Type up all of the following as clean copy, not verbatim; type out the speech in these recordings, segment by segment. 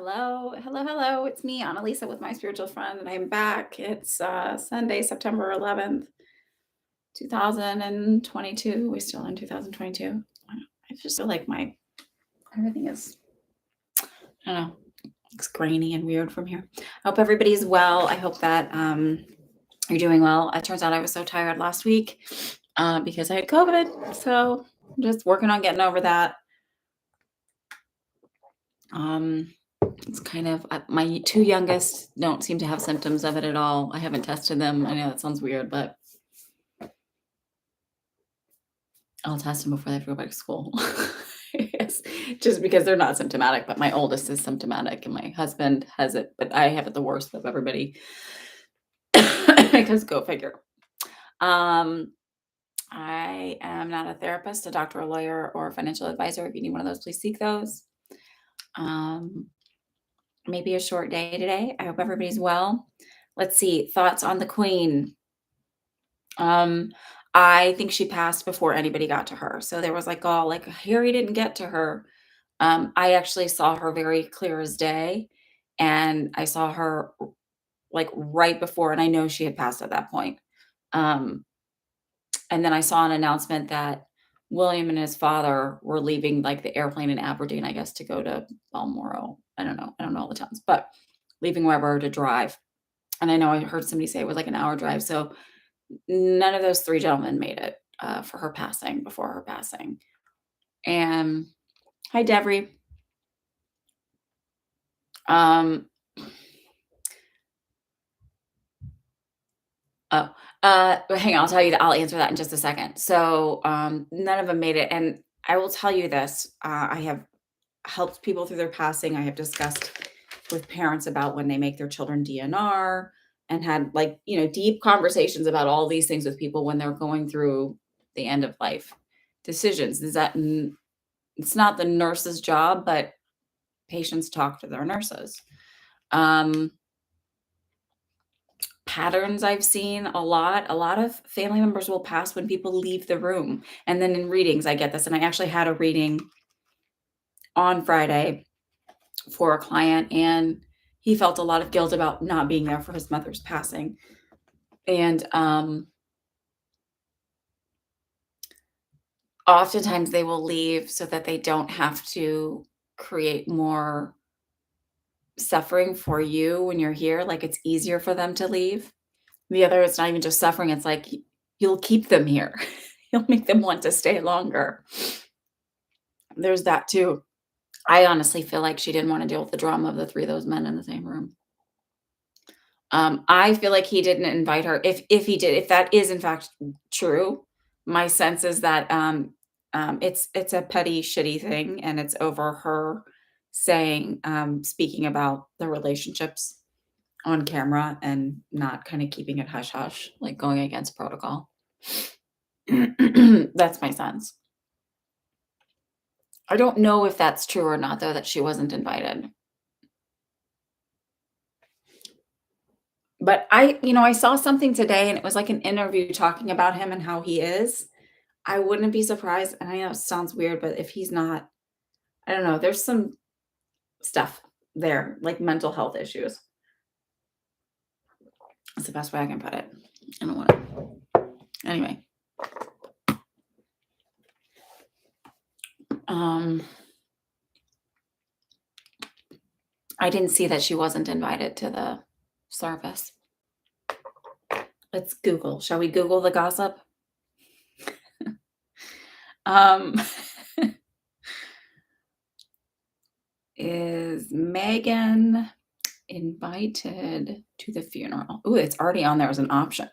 Hello, hello, hello. It's me, Annalisa, with my spiritual friend, and I'm back. It's Sunday, September 11th, 2022. We're still in 2022. I just feel like my everything is, I don't know, it's grainy and weird from here. I hope everybody's well. I hope that you're doing well. It turns out I was so tired last week because I had COVID. So I'm just working on getting over that. It's kind of my two youngest don't seem to have symptoms of it at all. I haven't tested them. I know that sounds weird, but I'll test them before they have to go back to school. Yes, just because they're not symptomatic, but my oldest is symptomatic and my husband has it, but I have it the worst of everybody because go figure. Um, I am not a therapist, a doctor, a lawyer, or a financial advisor. If you need one of those, please seek those. Um, Maybe a short day today. I hope everybody's well. Let's see. Thoughts on the Queen. Um, I think she passed before anybody got to her. So there was like all like Harry didn't get to her. I actually saw her very clear as day, and I saw her like right before, and I know she had passed at that point. Um, and then I saw an announcement that William and his father were leaving like the airplane in Aberdeen, I guess, to go to Balmoral. I don't know. I don't know all the towns, but leaving wherever to drive. And I know I heard somebody say it was like an hour drive. So none of those three gentlemen made it for her passing, before her passing. And hi, Devery. Um, oh, hang on. I'll tell you that I'll answer that in just a second. So none of them made it. And I will tell you this, I have helped people through their passing. I have discussed with parents about when they make their children DNR and had like, deep conversations about all these things with people when they're going through the end of life decisions. It's not the nurse's job, but patients talk to their nurses. Um, Patterns I've seen a lot of family members will pass when people leave the room. And then in readings, I get this. And I actually had a reading on Friday for a client, and he felt a lot of guilt about not being there for his mother's passing. And oftentimes they will leave so that they don't have to create more suffering for you when you're here. Like it's easier for them to leave. The other, it's not even just suffering. It's like you'll keep them here. You'll make them want to stay longer. There's that too. I honestly feel like she didn't want to deal with the drama of the three of those men in the same room. I feel like he didn't invite her. If he did, if that is in fact true, my sense is that it's a petty, shitty thing, and it's over her saying, speaking about the relationships on camera and not kind of keeping it hush hush, like going against protocol. That's my sense. I don't know if that's true or not, though, that she wasn't invited. But I saw something today and it was like an interview talking about him and how he is. I wouldn't be surprised, and I know it sounds weird, but if he's not, I don't know, there's some stuff there, like mental health issues. That's the best way I can put it. I don't want to. Anyway. I didn't see that she wasn't invited to the service. Let's Google. Shall we Google the gossip? Is Megan invited to the funeral? Ooh, it's already on there as an option.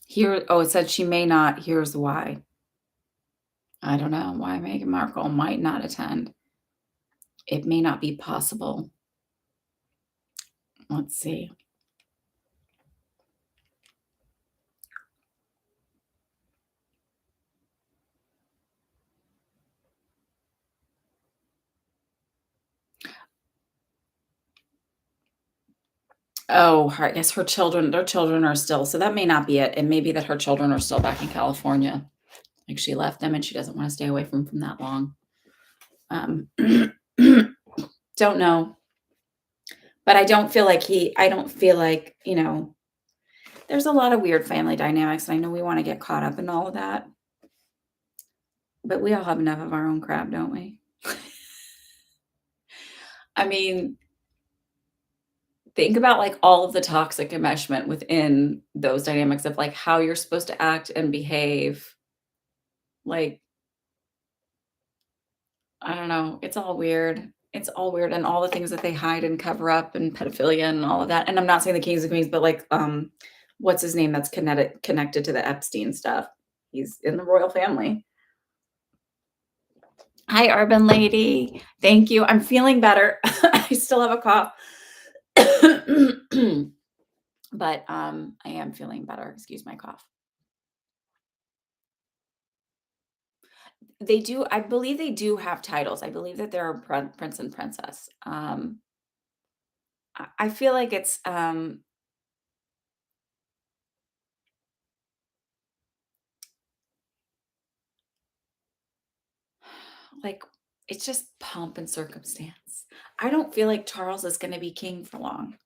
Here, it said she may not. Here's why. I don't know why Meghan Markle might not attend. It may not be possible. Let's see. Oh, I guess their children are still, so that may not be it. It may be that her children are still back in California. Like, she left them and she doesn't wanna stay away from that long. Um, don't know, but I don't feel like, there's a lot of weird family dynamics, and I know we wanna get caught up in all of that, but we all have enough of our own crap, don't we? I mean, think about, like, all of the toxic enmeshment within those dynamics of, like, how you're supposed to act and behave. Like, I don't know, it's all weird. It's all weird, and all the things that they hide and cover up and pedophilia and all of that, and I'm not saying the kings and queens, but, like, what's his name that's connected to the Epstein stuff? He's in the royal family. Hi, urban lady. Thank you. I'm feeling better. I still have a cough. But, I am feeling better. Excuse my cough. I believe they do have titles. I believe that they're a prince and princess. I feel like it's, like, it's just pomp and circumstance. I don't feel like Charles is gonna be king for long.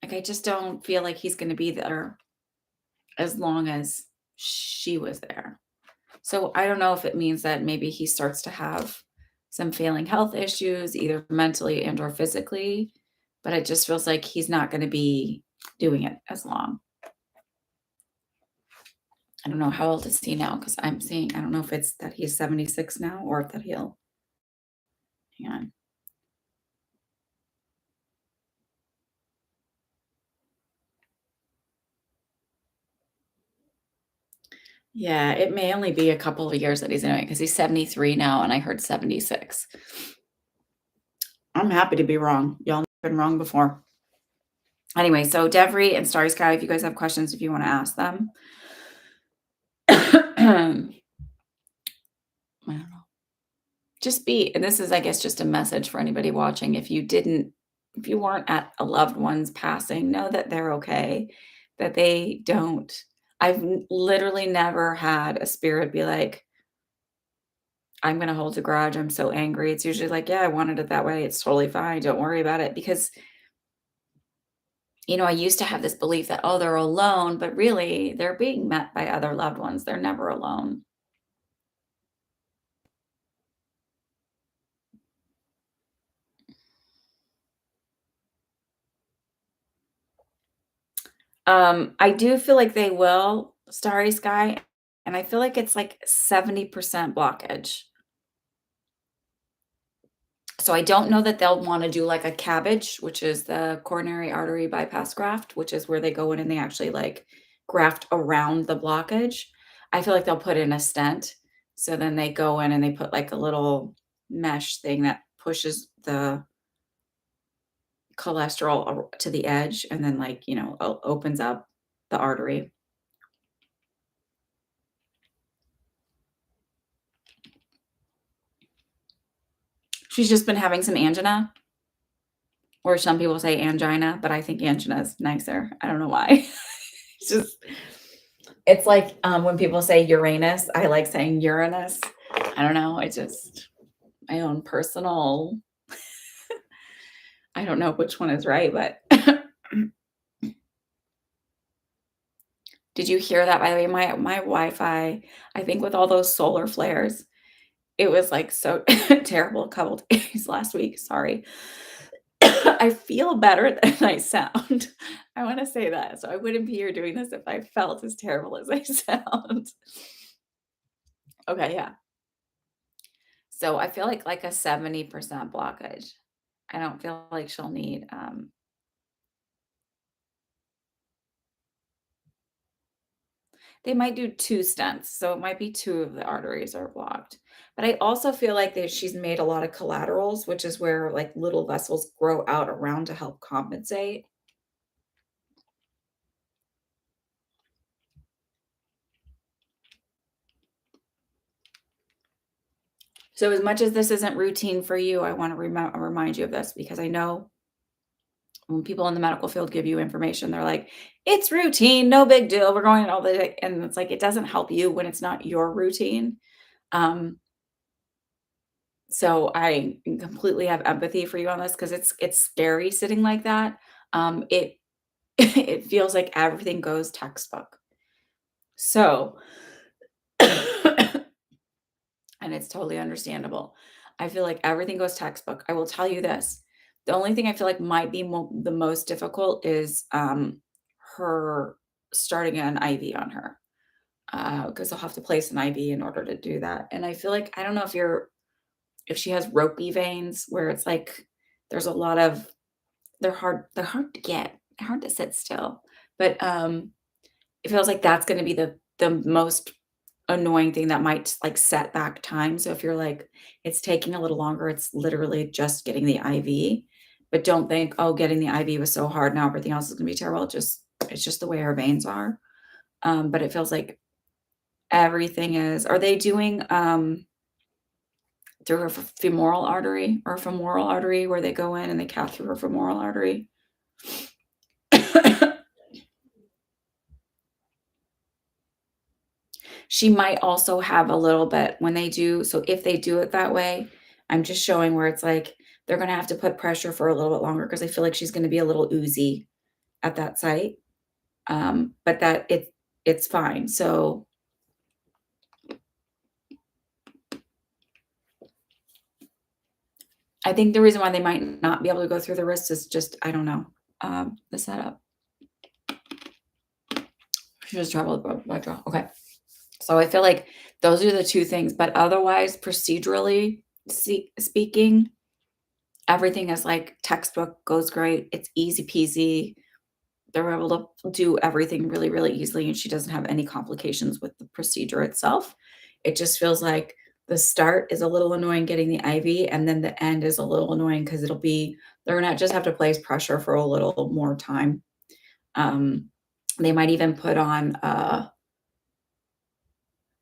Like, I just don't feel like he's gonna be there as long as she was there. So, I don't know if it means that maybe he starts to have some failing health issues, either mentally and or physically, but it just feels like he's not gonna be doing it as long. I don't know how old is he now, because 'cause I'm seeing I don't know if it's that he's 76 now or if that he'll hang on. Yeah, it may only be a couple of years that he's doing it because he's 73 now, and I heard 76. I'm happy to be wrong. Y'all have been wrong before. Anyway, so Devry and Starry Sky, if you guys have questions, if you wanna ask them. I don't know. Just be and this is, I guess, just a message for anybody watching. If you weren't at a loved one's passing, know that they're okay, that they don't literally never had a spirit be like, "I'm gonna hold a grudge, I'm so angry." It's usually like, "Yeah, I wanted it that way, it's totally fine, don't worry about it." Because, I used to have this belief that, "Oh, they're alone," but really, they're being met by other loved ones, they're never alone. I do feel like they will, Starry Sky, and I feel like it's like 70% blockage. So I don't know that they'll wanna do like a cabbage, which is the coronary artery bypass graft, which is where they go in and they actually, like, graft around the blockage. I feel like they'll put in a stent, so then they go in and they put, like, a little mesh thing that pushes the cholesterol to the edge and then, like, opens up the artery. She's just been having some angina, or some people say angina, but I think angina is nicer. I don't know why. It's just it's like, when people say Uranus, I like saying Uranus. I don't know, I just my own personal I don't know which one is right, but did you hear that, by the way? My Wi-Fi, I think with all those solar flares, it was, like, so terrible a couple days last week, sorry. I feel better than I sound. I wanna say that, so I wouldn't be here doing this if I felt as terrible as I sound. Okay, yeah. So I feel like a 70% blockage. I don't feel like she'll need, they might do 2 stents, so it might be 2 of the arteries are blocked. But I also feel like that she's made a lot of collaterals, which is where, like, little vessels grow out around to help compensate. So as much as this isn't routine for you, I wanna remind you of this because I know When people in the medical field give you information, they're like, "It's routine, no big deal. We're going all the day." And it's like, it doesn't help you when it's not your routine. Um, so I completely have empathy for you on this because it's scary sitting like that. It it feels like everything goes textbook. So and it's totally understandable. I feel like everything goes textbook. I will tell you this. The only thing I feel like might be the most difficult is her starting an IV on her because they'll have to place an IV in order to do that. And I feel like I don't know if she has ropey veins where it's like there's a lot of they're hard to get, hard to sit still. But it feels like that's going to be the most annoying thing that might, like, set back time, so if you're like, "It's taking a little longer," it's literally just getting the IV, but don't think, "Oh, getting the IV was so hard, now everything else is gonna be terrible." It's just the way her veins are, but it feels like everything is are they doing, through her femoral artery or femoral artery where they go in and they cath through her femoral artery? She might also have a little bit when they do so if they do it that way, I'm just showing where it's like, they're gonna have to put pressure for a little bit longer because I feel like she's gonna be a little oozy at that site, but that it's fine, so I think the reason why they might not be able to go through the wrist is just I don't know, the setup. She just traveled by draw, okay. So I feel like those are the 2 things, but otherwise, procedurally speaking, everything is like textbook, goes great, it's easy peasy. They're able to do everything really, really easily, and she doesn't have any complications with the procedure itself. It just feels like the start is a little annoying getting the IV, and then the end is a little annoying because 'cause it'll be they're gonna just have to place pressure for a little more time. Um, they might even put on,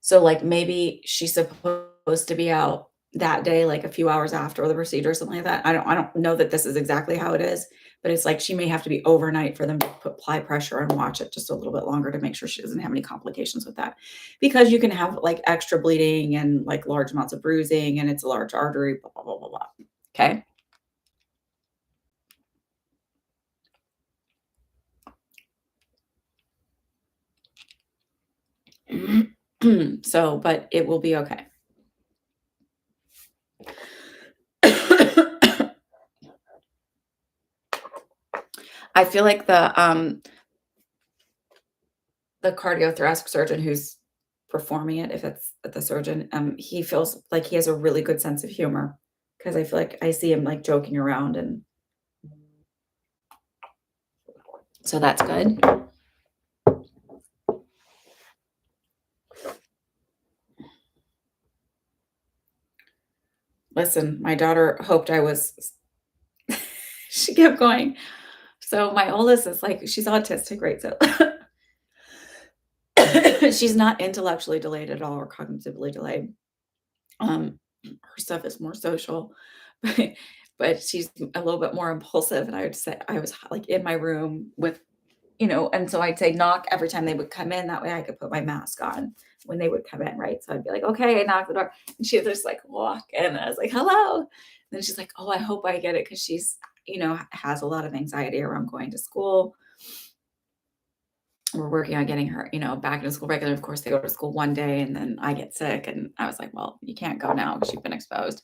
so, like, maybe she's supposed to be out that day, like, a few hours after the procedure or something like that. I don't know that this is exactly how it is, but it's like she may have to be overnight for them to apply pressure and watch it just a little bit longer to make sure she doesn't have any complications with that. Because you can have, like, extra bleeding and, like, large amounts of bruising, and it's a large artery, blah, blah, blah, blah, blah. Okay? So, but it will be okay. I feel like the cardiothoracic surgeon who's performing it, if it's the surgeon, he feels like he has a really good sense of humor because I feel like I see him, like, joking around, and so that's good. Listen, my daughter hoped I was she kept going. So my oldest is, like she's autistic, right? So she's not intellectually delayed at all or cognitively delayed. Her stuff is more social, but she's a little bit more impulsive, and I would say I was, like, in my room with and so I'd say knock every time they would come in, that way I could put my mask on when they would come in, right? So I'd be like, "Okay," knock the door, and she'd just, like, walk in, and I was like, "Hello." And then she's like, "Oh, I hope I get it," because she's, has a lot of anxiety around going to school. We're working on getting her, back into school regular. Of course, they go to school one day, and then I get sick, and I was like, "Well, you can't go now because 'cause you've been exposed."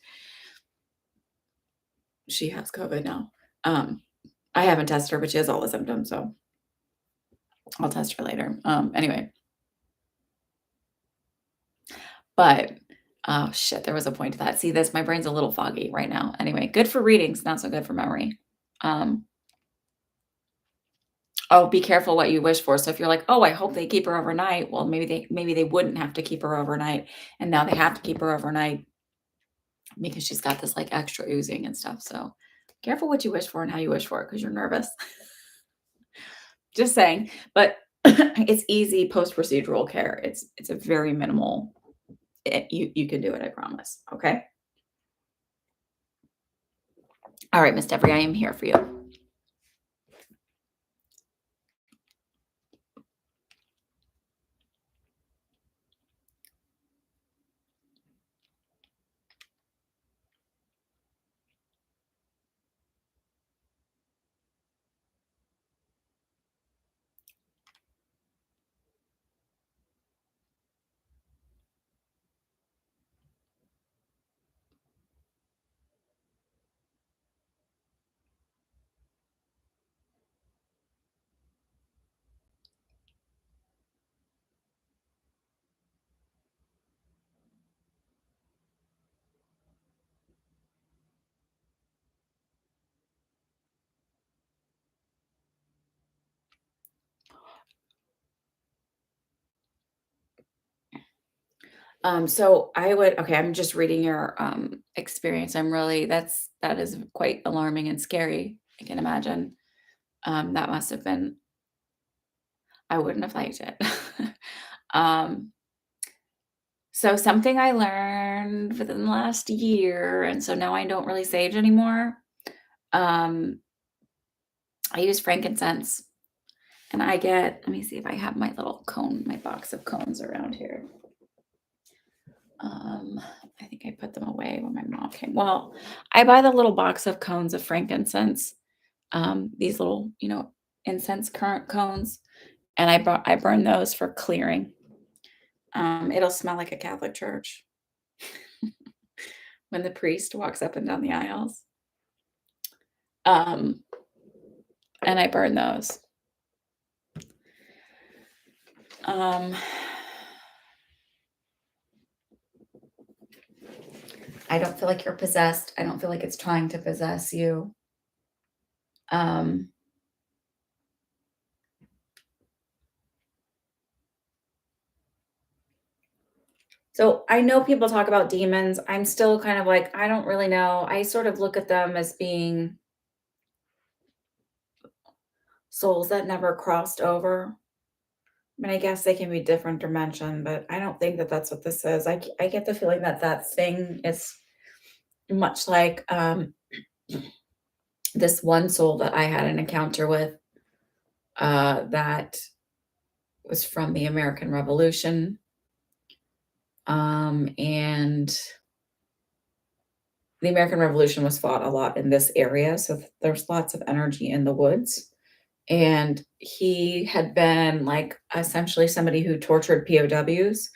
She has COVID now. I haven't tested her, but she has all the symptoms, so I'll test her later. Anyway, but oh shit, there was a point to that. See this, my brain's a little foggy right now. Anyway, good for readings, not so good for memory. Um, oh, be careful what you wish for. So if you're like, oh, I hope they keep her overnight, well, maybe they wouldn't have to keep her overnight, and now they have to keep her overnight because she's got this like extra oozing and stuff. So careful what you wish for and how you wish for it because you're nervous. Just saying, but it's easy post-procedural care. It's a very minimal you can do it, I promise, okay? All right, Miss Devery, I am here for you. So I would okay, I'm just reading your, experience. That is quite alarming and scary, I can imagine. That must have been I wouldn't have liked it. Um, so something I learned within the last year, and so now I don't really sage anymore. Um, I use frankincense, and let me see if I have my box of cones around here. Um, I think I put them away when my mom came. Well, I buy the little box of cones of frankincense, these little, incense current cones, and I burn those for clearing. It'll smell like a Catholic church when the priest walks up and down the aisles. Um, and I burn those. Um, I don't feel like you're possessed. I don't feel like it's trying to possess you. Um, so I know people talk about demons. I'm still kind of like, I don't really know. I sort of look at them as being souls that never crossed over. I mean, I guess they can be different dimension, but I don't think that that's what this is. I get the feeling that that thing is much like this one soul that I had an encounter with that was from the American Revolution. And the American Revolution was fought a lot in this area. So there's lots of energy in the woods. And he had been like essentially somebody who tortured POWs.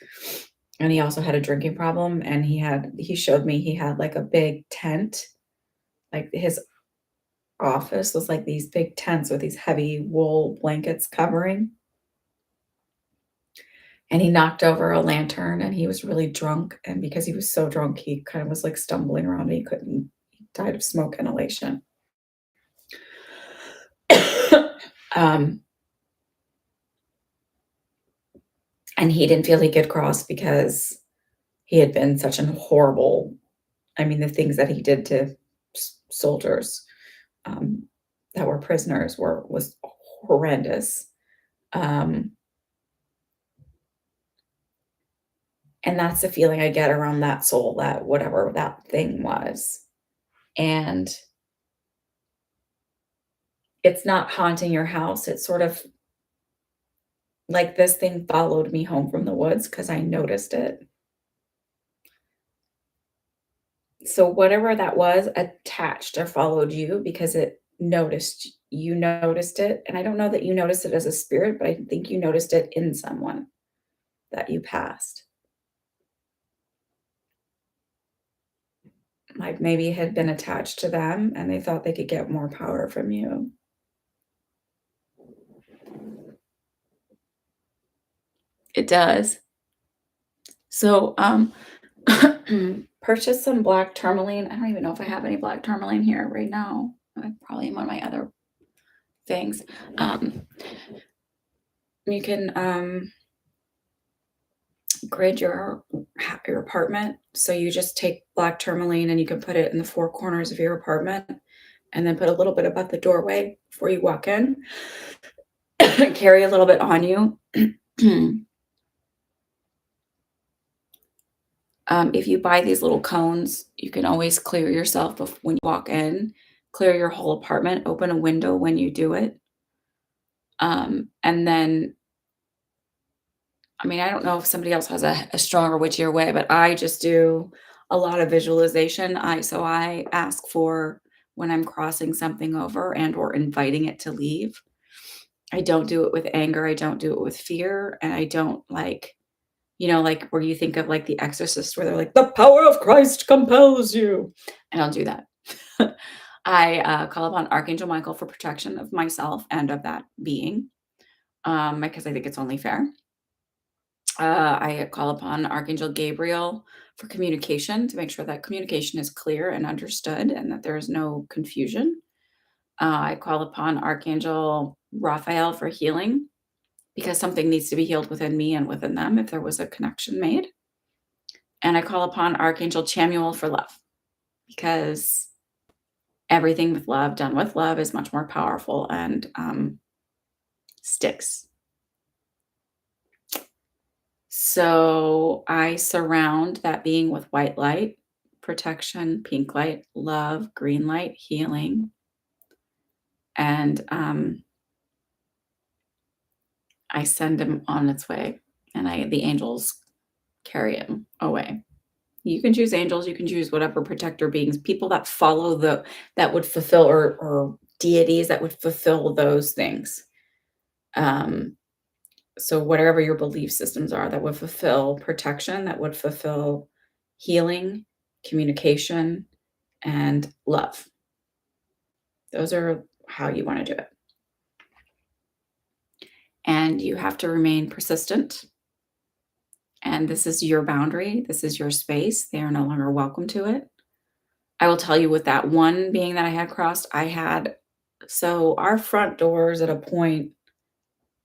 And he also had a drinking problem. And he showed me he had like a big tent, like his office was like these big tents with these heavy wool blankets covering. And he knocked over a lantern and he was really drunk. And because he was so drunk, he kind of was like stumbling around and he died of smoke inhalation. um, and he didn't feel he could cross because he had been such an horrible, I mean, the things that he did to soldiers um, that were prisoners was horrendous. Um, and that's the feeling I get around that soul, that whatever that thing was. And it's not haunting your house. It's sort of like this thing followed me home from the woods because I noticed it. So whatever that was attached or followed you because you noticed it. And I don't know that you noticed it as a spirit, but I think you noticed it in someone that you passed. Like maybe it had been attached to them and they thought they could get more power from you. It does. So, purchase some black tourmaline. I don't even know if I have any black tourmaline here right now. Probably in one of my other things. You can grid your apartment. So you just take black tourmaline and you can put it in the four corners of your apartment, and then put a little bit above the doorway before you walk in. Carry a little bit on you. If you buy these little cones, you can always clear yourself when you walk in, clear your whole apartment, open a window when you do it. And then, I mean, I don't know if somebody else has a stronger, witchier way, but I just do a lot of visualization. So I ask for when I'm crossing something over and or inviting it to leave. I don't do it with anger. I don't do it with fear. And I don't like where you think of like The Exorcist, where they're like, the power of Christ compels you. I don't do that. I call upon Archangel Michael for protection of myself and of that being, because I think it's only fair. I call upon Archangel Gabriel for communication to make sure that communication is clear and understood and that there is no confusion. I call upon Archangel Raphael for healing because something needs to be healed within me and within them if there was a connection made. And I call upon Archangel Chamuel for love because everything with love, done with love, is much more powerful and sticks. So I surround that being with white light, protection, pink light, love, green light, healing. And I send him on its way, and the angels carry him away. You can choose angels, you can choose whatever protector beings, people that follow that would fulfill, or deities that would fulfill those things. Um, so whatever your belief systems are that would fulfill protection, that would fulfill healing, communication, and love. Those are how you want to do it. And you have to remain persistent. And this is your boundary. This is your space. They are no longer welcome to it. I will tell you, with that one being that I had crossed, so our front doors at a point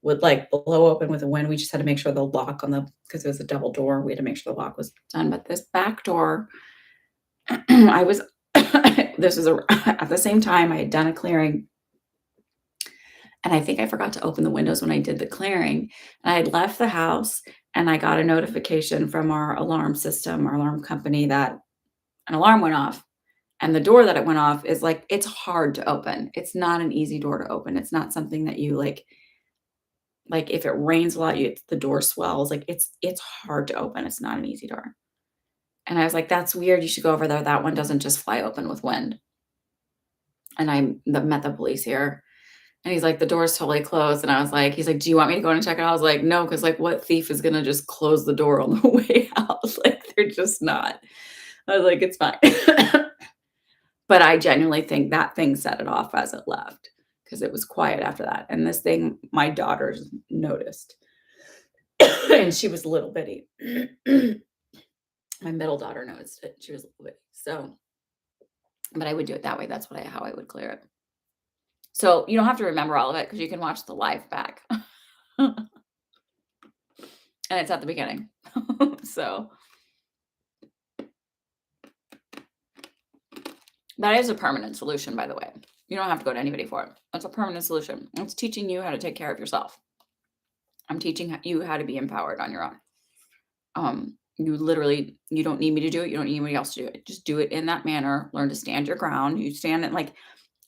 would like blow open with the wind. We just had to make sure the lock because it was a double door, we had to make sure the lock was done. But this back door, I was, this was at the same time I had done a clearing. And I think I forgot to open the windows when I did the clearing. And I had left the house and I got a notification from our alarm system, our alarm company, that an alarm went off. And the door that it went off is like, it's hard to open. It's not an easy door to open. It's not something that you like if it rains a lot, the door swells. Like it's hard to open. It's not an easy door. And I was like, that's weird. You should go over there. That one doesn't just fly open with wind. And met the police here. And he's like, the door's totally closed. And I was like, he's like, do you want me to go in and check it out? I was like, no, because like what thief is gonna just close the door on the way out? Like they're just not. I was like, it's fine. But I genuinely think that thing set it off as it left because it was quiet after that. And this thing, my daughters noticed. And she was little bitty. My middle daughter noticed it. She was a little bitty. So, but I would do it that way. That's how I would clear it. So you don't have to remember all of it because you can watch the live back. And it's at the beginning. So that is a permanent solution, by the way. You don't have to go to anybody for it. That's a permanent solution. It's teaching you how to take care of yourself. I'm teaching you how to be empowered on your own. You don't need me to do it. You don't need anybody else to do it. Just do it in that manner. Learn to stand your ground. You stand it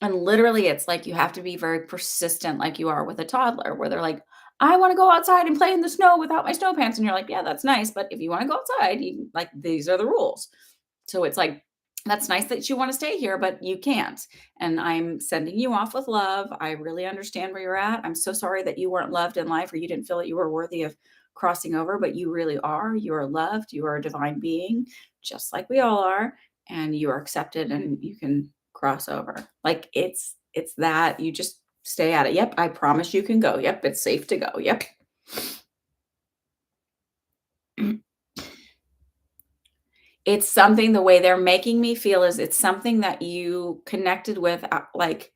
and literally it's like you have to be very persistent, like you are with a toddler, where they're like, I want to go outside and play in the snow without my snow pants. And you're like, yeah, that's nice. But if you want to go outside, these are the rules. So it's like, that's nice that you want to stay here, but you can't. And I'm sending you off with love. I really understand where you're at. I'm so sorry that you weren't loved in life or you didn't feel that you were worthy of crossing over, but you really are. You are loved. You are a divine being, just like we all are. And you are accepted and you can cross over. Like it's that you just stay at it. Yep. I promise you can go. Yep. It's safe to go. Yep. It's something, the way they're making me feel is it's something that you connected with, like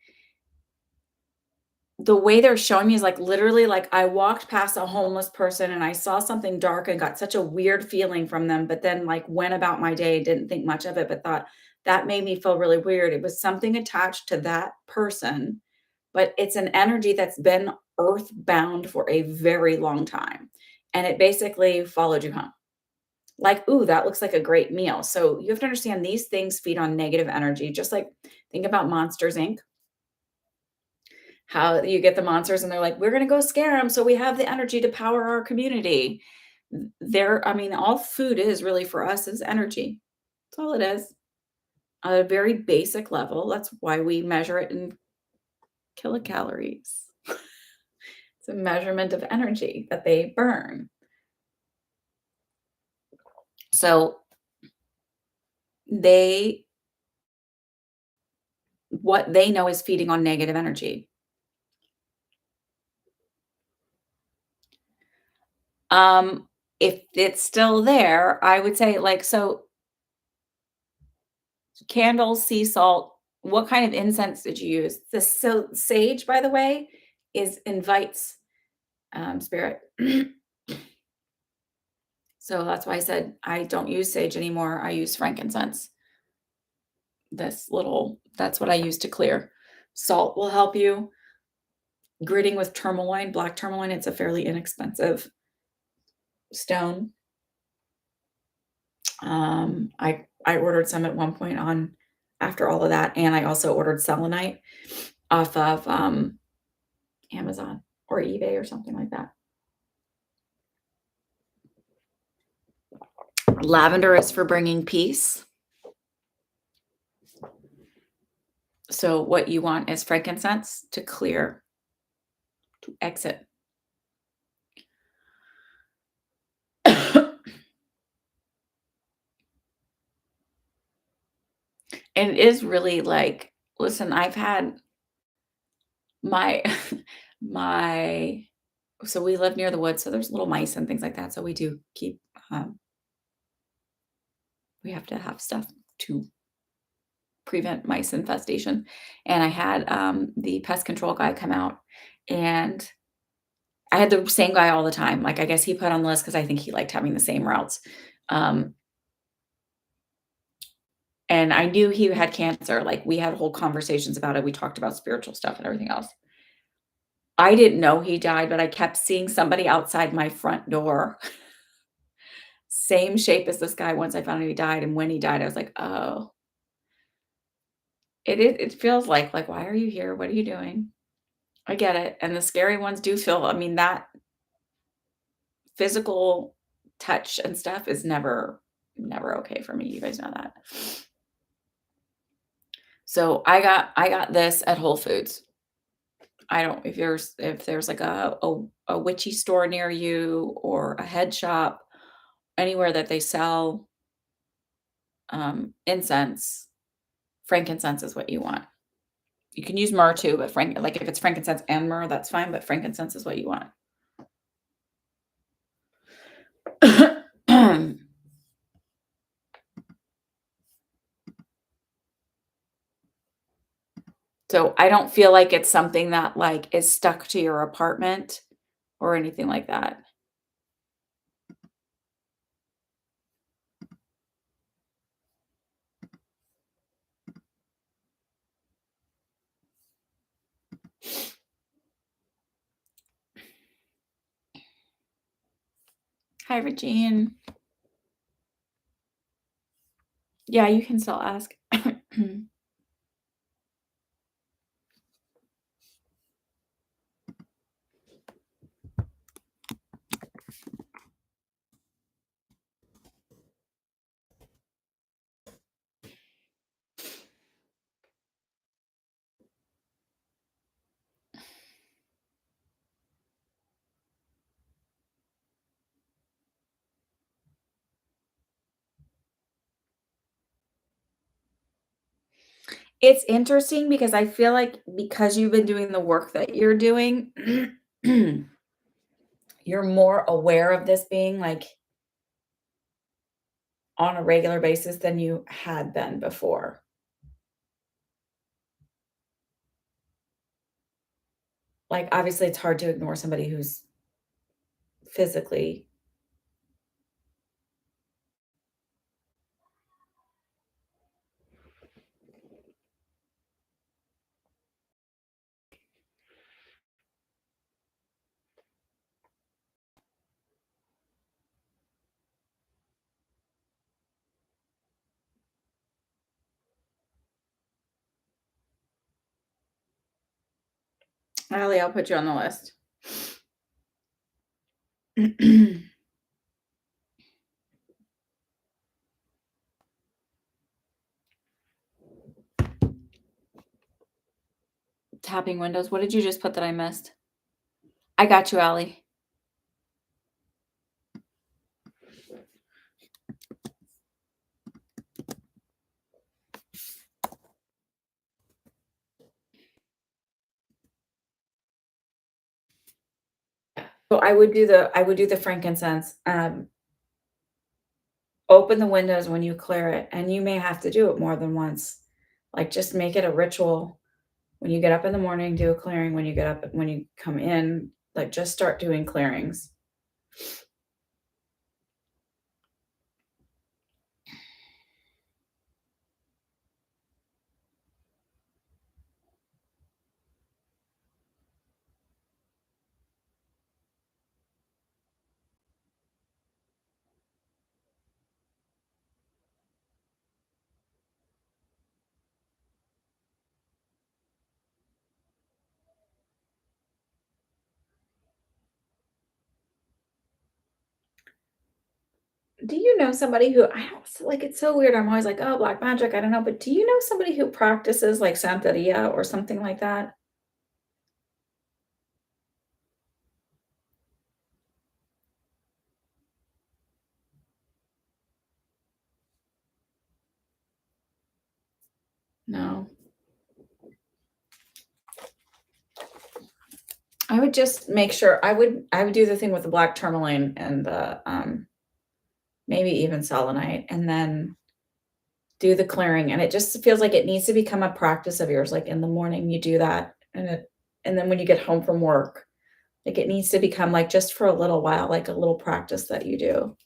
the way they're showing me is like literally like I walked past a homeless person and I saw something dark and got such a weird feeling from them, but then like went about my day, didn't think much of it, but thought that made me feel really weird. It was something attached to that person, but it's an energy that's been earthbound for a very long time. And it basically followed you home. Like, ooh, that looks like a great meal. So you have to understand these things feed on negative energy. Just like think about Monsters Inc. How you get the monsters and they're like, we're going to go scare them. So we have the energy to power our community. All food is really for us is energy. That's all it is. On a very basic level. That's why we measure it in kilocalories. It's a measurement of energy that they burn. So what they know is feeding on negative energy. If it's still there, I would say so candles, sea salt, what kind of incense did you use? Sage, by the way, invites spirit. So that's why I said I don't use sage anymore. I use frankincense. That's what I use to clear. Salt will help you. Gritting with tourmaline, black tourmaline, it's a fairly inexpensive stone. I ordered some at one point on after all of that, and I also ordered selenite off of, Amazon or eBay or something like that. Lavender is for bringing peace. So what you want is frankincense to clear, to exit. And it is really like, listen, I've had my my so we live near the woods, so there's little mice and things like that. So we do keep we have to have stuff to prevent mice infestation. And I had the pest control guy come out, and I had the same guy all the time. Like I guess he put on the list because I think he liked having the same routes. Um, and I knew he had cancer. Like we had whole conversations about it. We talked about spiritual stuff and everything else. I didn't know he died, but I kept seeing somebody outside my front door, same shape as this guy once I found out he died, and when he died, I was like, "Oh." It feels like, "Why are you here? What are you doing?" I get it, and the scary ones do feel I mean, that physical touch and stuff is never okay for me, you guys know that. So, I got this at Whole Foods. I don't if there's, like, a witchy store near you or a head shop, anywhere that they sell, incense, frankincense is what you want. You can use myrrh too, but if it's frankincense and myrrh, that's fine, but frankincense is what you want. So, I don't feel like it's something that, like, is stuck to your apartment or anything like that. Hi, Regine. Yeah, you can still ask. It's interesting because I feel like because you've been doing the work that you're doing, you're more aware of this being, like, on a regular basis than you had been before. Like, obviously, it's hard to ignore somebody who's physically Allie, I'll put you on the list. Tapping windows. What did you just put that I missed? I got you, Allie. So I would do the frankincense. Open the windows when you clear it, and you may have to do it more than once. Like, just make it a ritual. When you get up in the morning, do a clearing. When you come in, like, just start doing clearings. Do you know somebody who I don't like, it's so weird, I'm always like, "Oh, black magic, I don't know," but do you know somebody who practices, like, Santeria or something like that? No. I would just make sure I would do the thing with the black tourmaline and the, maybe even selenite, and then do the clearing, and it just feels like it needs to become a practice of yours, like, in the morning, you do that, and then when you get home from work, like, it needs to become, like, just for a little while, like, a little practice that you do.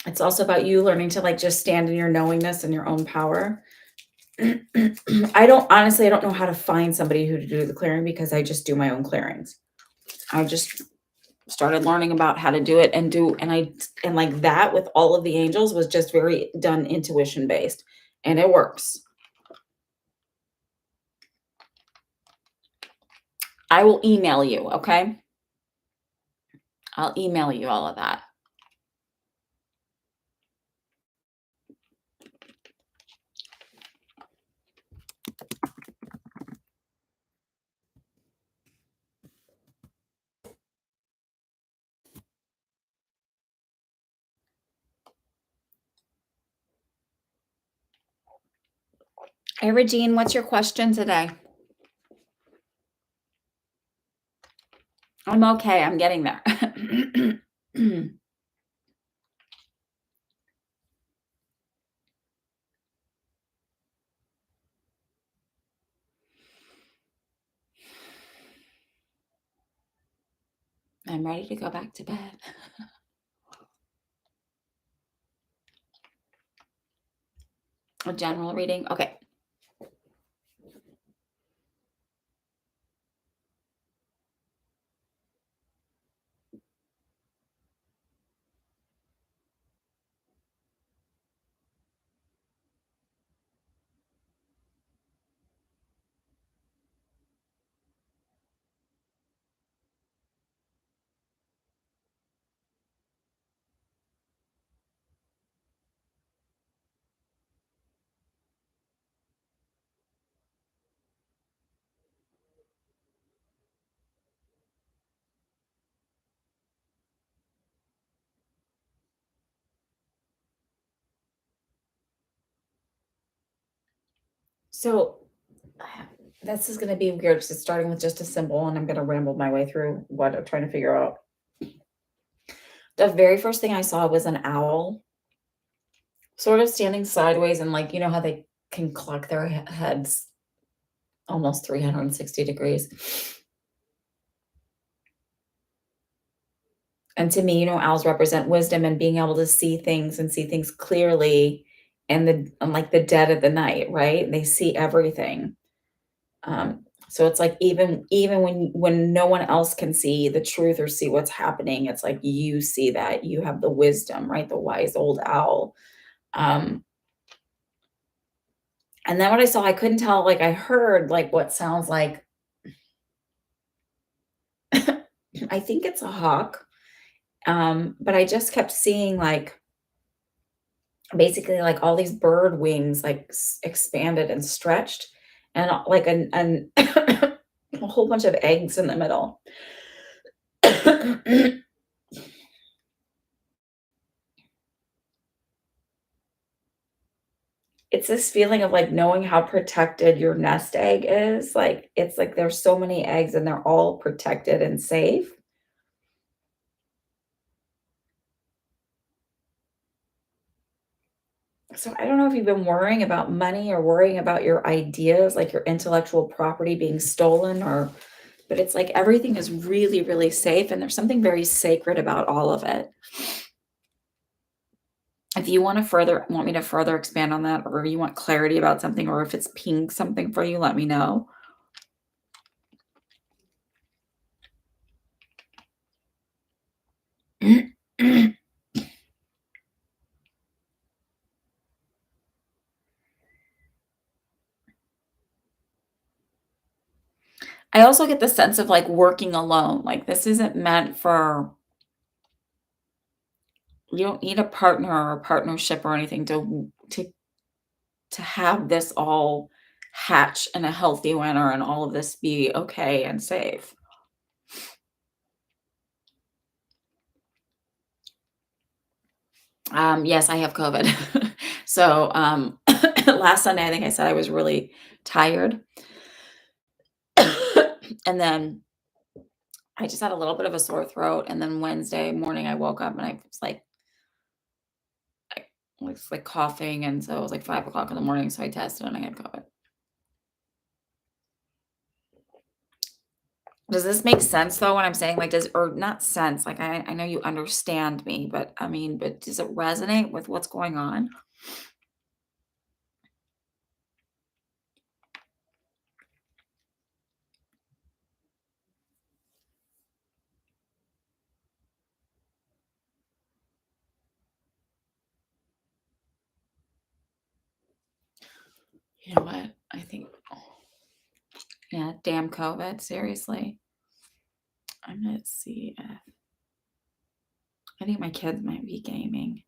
It's also about you learning to, like, just stand in your knowingness and your own power. I don't know how to find somebody who to do the clearing because I just do my own clearings. I just started learning about how to do it and like that with all of the angels was just very done intuition based, and it works. I will email you, okay? I'll email you all of that. Hey, Regine, what's your question today? I'm okay. I'm getting there. I'm ready to go back to bed. A general reading. Okay. So this is going to be weird because it's starting with just a symbol, and I'm going to ramble my way through what I'm trying to figure out. The very first thing I saw was an owl, sort of standing sideways, and like, you know how they can cluck their heads almost 360 degrees. And to me, you know, owls represent wisdom and being able to see things and see things clearly and like the dead of the night, right? They see everything. So it's like even when no one else can see the truth or see what's happening, it's like you see that. You have the wisdom, right? The wise old owl. Um, and then what I saw, I couldn't tell, like I heard like what sounds like I think it's a hawk. But I just kept seeing like basically like all these bird wings like expanded and stretched and like an a whole bunch of eggs in the middle. It's this feeling of like knowing how protected your nest egg is. Like it's like there's so many eggs and they're all protected and safe. So I don't know if you've been worrying about money or worrying about your ideas, like your intellectual property being stolen or but it's like everything is really, really safe and there's something very sacred about all of it. If you want me to further expand on that, or you want clarity about something, or if it's pinged something for you, let me know. I also get the sense of, like, working alone, like, this isn't meant for You don't need a partner or a partnership or anything to have this all hatch in a healthy manner and all of this be okay and safe. Yes, I have COVID. So, last Sunday, I think I said I was really tired. And then I just had a little bit of a sore throat, and then Wednesday morning, I woke up and I was like I was, like, coughing, and so it was, like, 5 o'clock in the morning, so I tested and I had COVID. Does this make sense, though, when I'm saying, like, does or not sense, like, I know you understand me, but, I mean, but does it resonate with what's going on? You know what? I think yeah, damn COVID, seriously. I'm gonna see if I think my kids might be gaming.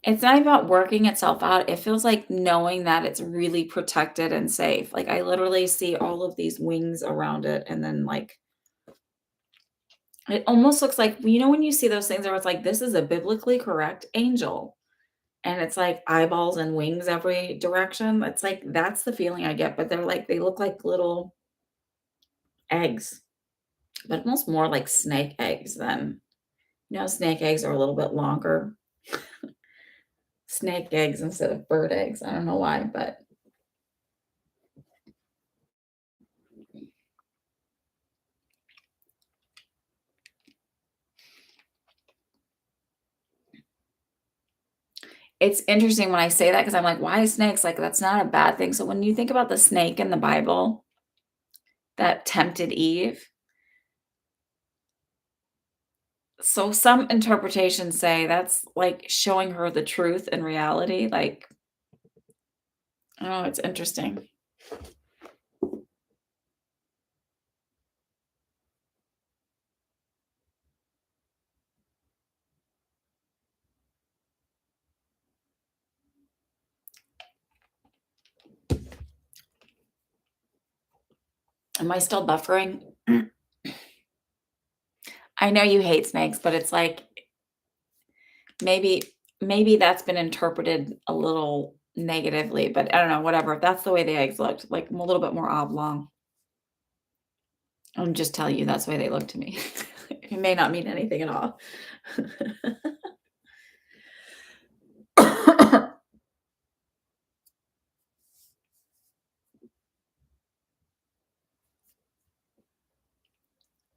It's not about working itself out, it feels like knowing that it's really protected and safe, like, I literally see all of these wings around it, and then, like, it almost looks like you know when you see those things where it's like, "This is a biblically correct angel," and it's, like, eyeballs and wings every direction, it's like, that's the feeling I get, but they're, like they look like little eggs, but almost more like snake eggs than snake eggs are a little bit longer. Snake eggs instead of bird eggs, I don't know why, but it's interesting when I say that because 'cause I'm like, "Why snakes?" Like, that's not a bad thing, so when you think about the snake in the Bible that tempted Eve, so some interpretations say that's, like, showing her the truth and reality, like, oh, it's interesting. Am I still buffering? I know you hate snakes, but it's like, maybe maybe that's been interpreted a little negatively, but I don't know, whatever, that's the way the eggs looked, like, a little bit more oblong. I'm just telling you that's the way they look to me. It may not mean anything at all.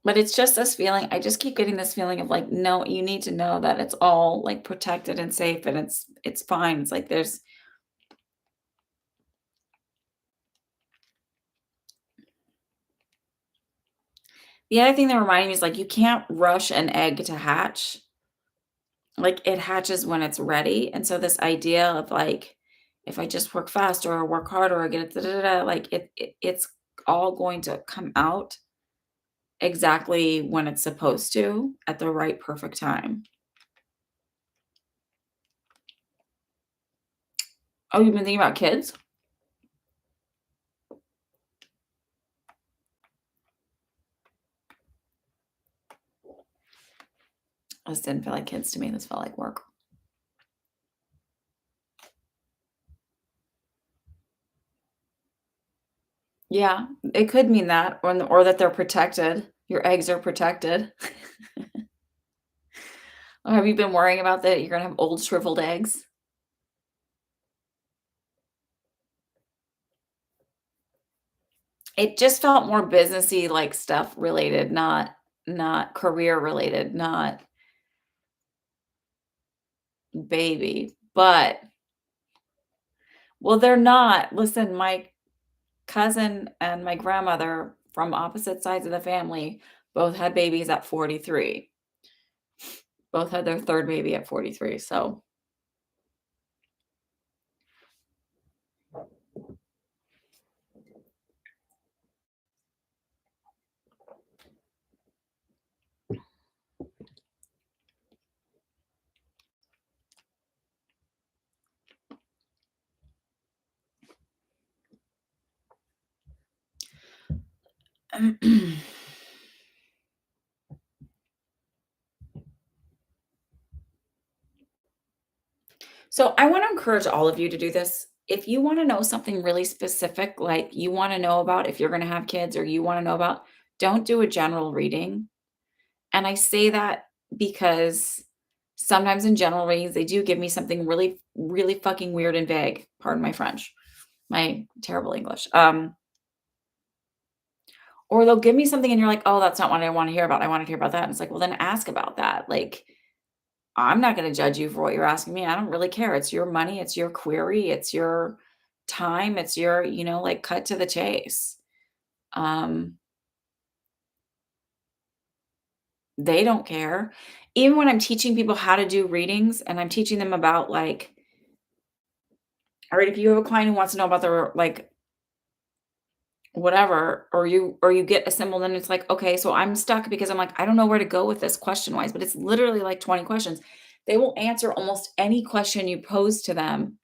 But it's just this feeling I just keep getting this feeling of, like, "No, you need to know that it's all, like, protected and safe, and it's fine." It's like there's the other thing that reminded me is, like, you can't rush an egg to hatch. Like, it hatches when it's ready, and so this idea of, like, if I just work faster or work harder or get it da da da, like, it's all going to come out exactly when it's supposed to at the right perfect time. Oh, you've been thinking about kids? This didn't feel like kids to me, this felt like work. Yeah, it could mean that, or that they're protected. Your eggs are protected. Or have you been worrying about that you're gonna have old shriveled eggs? It just felt more businessy, like, stuff related, not career related, not baby, but well, they're not. Listen, my cousin and my grandmother from opposite sides of the family both had babies at 43. Both had their 3rd baby at 43, so So I want to encourage all of you to do this. If you want to know something really specific, like you want to know about if you're going to have kids or you want to know about, don't do a general reading. And I say that because sometimes in general readings, they do give me something really, really fucking weird and vague. Pardon my French, my terrible English. Or they'll give me something and you're like, oh, that's not what I want to hear about. I want to hear about that. And it's like, well, then ask about that. Like, I'm not gonna judge you for what you're asking me. I don't really care. It's your money, it's your query, it's your time, it's your, like, cut to the chase. Um, they don't care. Even when I'm teaching people how to do readings and I'm teaching them about, like, all right, if you have a client who wants to know about their, like, whatever, or you get a symbol, then it's like, okay, so I'm stuck because I'm like, I don't know where to go with this question-wise, but it's literally like 20 questions. They will answer almost any question you pose to them,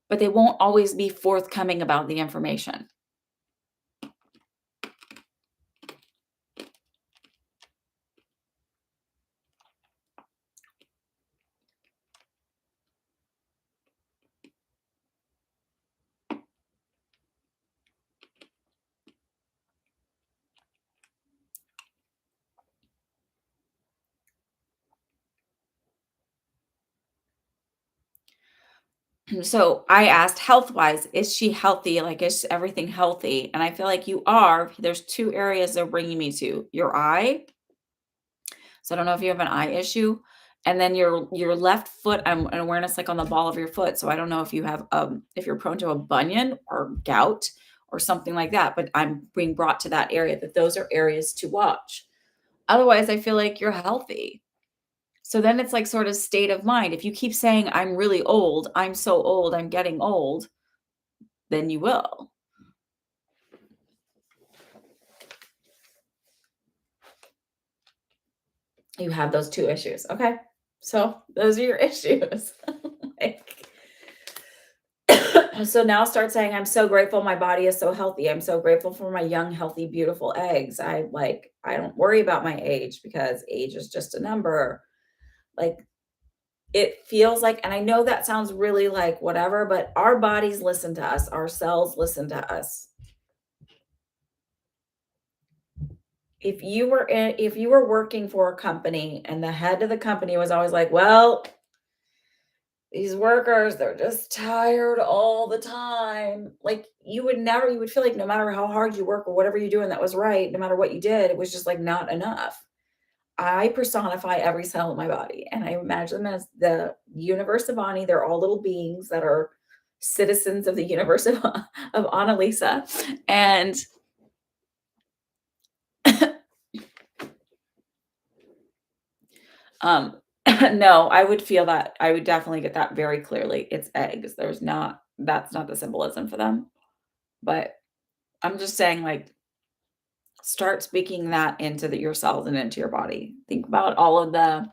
but they won't always be forthcoming about the information. So I asked health-wise, is she healthy? Like, is everything healthy? And I feel like you are. There's 2 areas they're bringing me to. Your eye, so I don't know if you have an eye issue, and then your left foot, I'm an awareness, like, on the ball of your foot, so I don't know if you have, if you're prone to a bunion or gout or something like that, but I'm being brought to that area, that those are areas to watch. Otherwise, I feel like you're healthy. So then it's like sort of state of mind. If you keep saying, "I'm really old, I'm so old, I'm getting old," then you will. You have those 2 issues. Okay. So those are your issues. Like, so now start saying, I'm so grateful my body is so healthy. I'm so grateful for my young, healthy, beautiful eggs. I don't worry about my age because age is just a number. Like, it feels like, and I know that sounds really like whatever, but our bodies listen to us, our cells listen to us. If you were working for a company and the head of the company was always like, well, these workers, they're just tired all the time. Like, you would feel like no matter how hard you work or whatever you're doing that was right, no matter what you did, it was just like not enough. I personify every cell in my body and I imagine them as the universe of Ani. They're all little beings that are citizens of the universe of Annalisa. And um no, I would feel that. I would definitely get that very clearly. It's eggs. That's not the symbolism for them. But I'm just saying, like, start speaking that into your cells and into your body. Think about all of the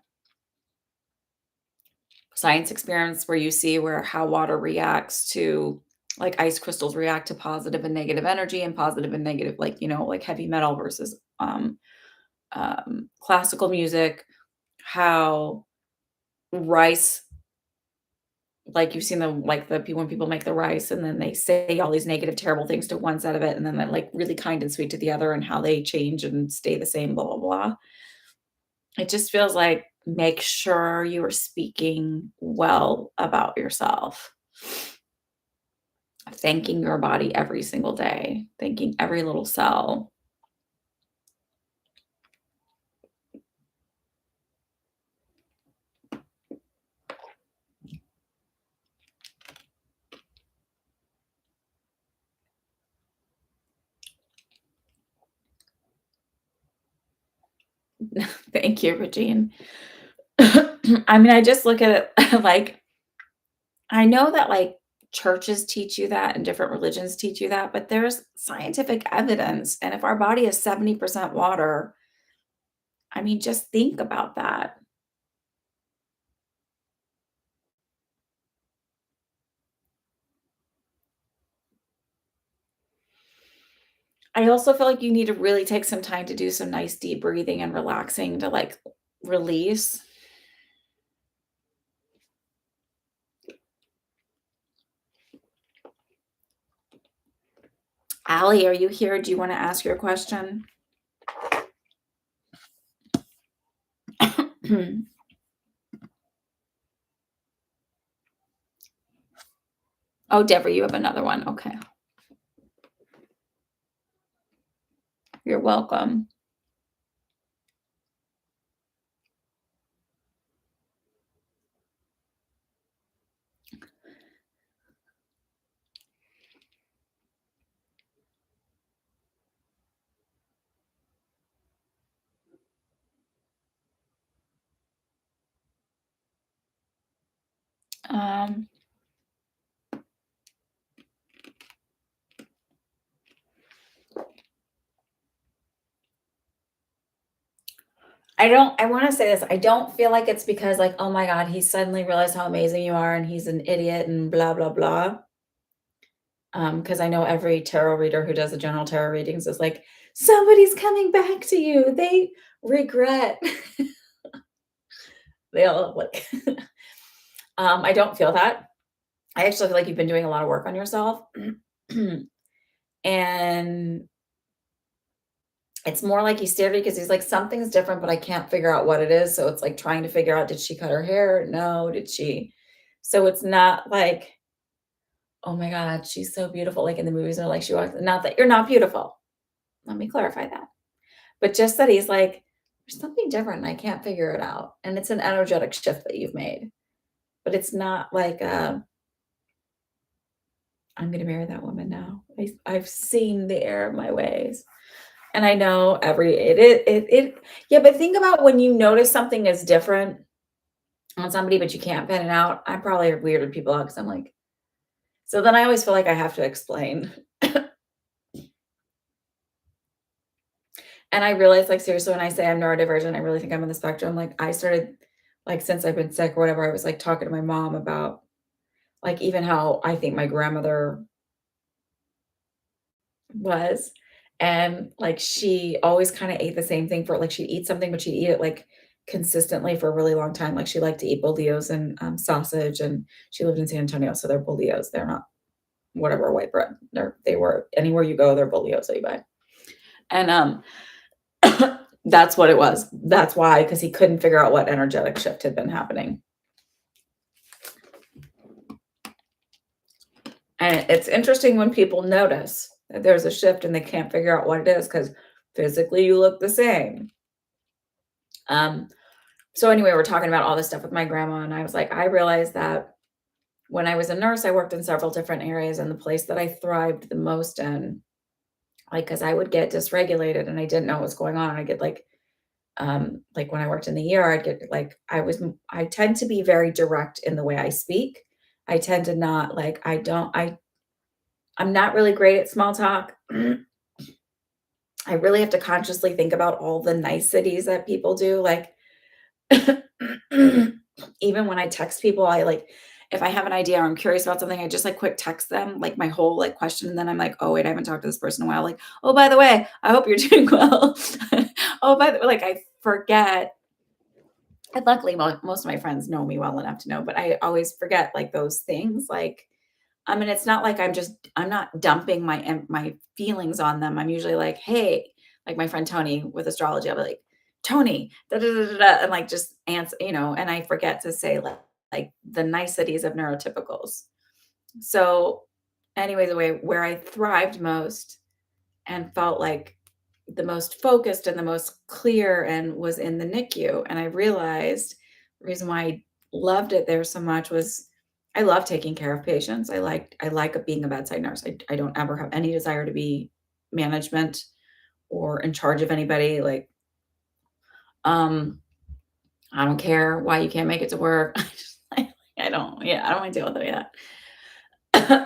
science experiments where you see where how water reacts to, like, ice crystals react to positive and negative energy, and positive and negative, like, like heavy metal versus classical music, how rice, like, you've seen the people when people make the rice and then they say all these negative, terrible things to one side of it, and then they're, like, really kind and sweet to the other, and how they change and stay the same, blah, blah, blah. It just feels like, make sure you are speaking well about yourself, thanking your body every single day, thanking every little cell. Thank you, Regine. I mean, I just look at it like I know that, like, churches teach you that and different religions teach you that, but there's scientific evidence, and if our body is 70% water, I mean, just think about that. I also feel like you need to really take some time to do some nice deep breathing and relaxing to, like, release. Allie, are you here? Do you wanna ask your question? Oh, Deborah, you have another one. Okay. You're welcome. Um, I wanna say this, I don't feel like it's because, like, "Oh my god, he suddenly realized how amazing you are, and he's an idiot and blah, blah, blah." Because I know every tarot reader who does the general tarot readings is like, "Somebody's coming back to you. They regret." They all like I don't feel that. I actually feel like you've been doing a lot of work on yourself. And it's more like he stared at you because he's like, "Something's different, but I can't figure out what it is." So it's like trying to figure out, did she cut her hair? No. Did she? So it's not like, "Oh my god, she's so beautiful," like in the movies or like she walks, not that you're not beautiful. Let me clarify that. But just that he's like, "There's something different, and I can't figure it out." And it's an energetic shift that you've made. But it's not like, "I'm gonna marry that woman now. I've seen the error of my ways." And I know every it yeah, but think about when you notice something is different on somebody, but you can't pin it out. I probably have weirded people out because 'cause I'm like, so then I always feel like I have to explain. And I realize, like, seriously, when I say I'm neurodivergent, I really think I'm on the spectrum. Like, I started like, since I've been sick or whatever, I was, like, talking to my mom about, like, even how I think my grandmother was, and, like, she always kinda ate the same thing for like, she'd eat something, but she'd eat it, like, consistently for a really long time. Like, she liked to eat bolillos and, sausage, and she lived in San Antonio, so they're bolillos. They're not whatever white bread. They were anywhere you go, they're bolillos that you buy. And, that's what it was. That's why, because he couldn't figure out what energetic shift had been happening. And it's interesting when people notice that there's a shift and they can't figure out what it is because physically you look the same. Um, so anyway, we're talking about all this stuff with my grandma, and I was like, I realized that when I was a nurse, I worked in several different areas, and the place that I thrived the most in, like, because I would get dysregulated and I didn't know what was going on. I get like when I worked in the ER, I'd get like I tend to be very direct in the way I speak. I tend to not like I don't I'm not really great at small talk. I really have to consciously think about all the niceties that people do. Like even when I text people, I like if I have an idea or I'm curious about something, I just like quick text them like my whole like question, and then I'm like, oh wait, I haven't talked to this person in a while. Like, oh by the way, I hope you're doing well. Oh by the way, like I forget. And luckily, most of my friends know me well enough to know, but I always forget like those things. Like, I mean, it's not like I'm not dumping my feelings on them. I'm usually like, hey, like my friend Tony with astrology, I'll be like, Tony, da da da da, da," and like just answer, and I forget to say like the niceties of neurotypicals. So, anyway, the way where I thrived most and felt like the most focused and the most clear and was in the NICU. And I realized the reason why I loved it there so much was I love taking care of patients. I like being a bedside nurse. I don't ever have any desire to be management or in charge of anybody. Like Um, I don't care why you can't make it to work. I don't wanna deal with any of that.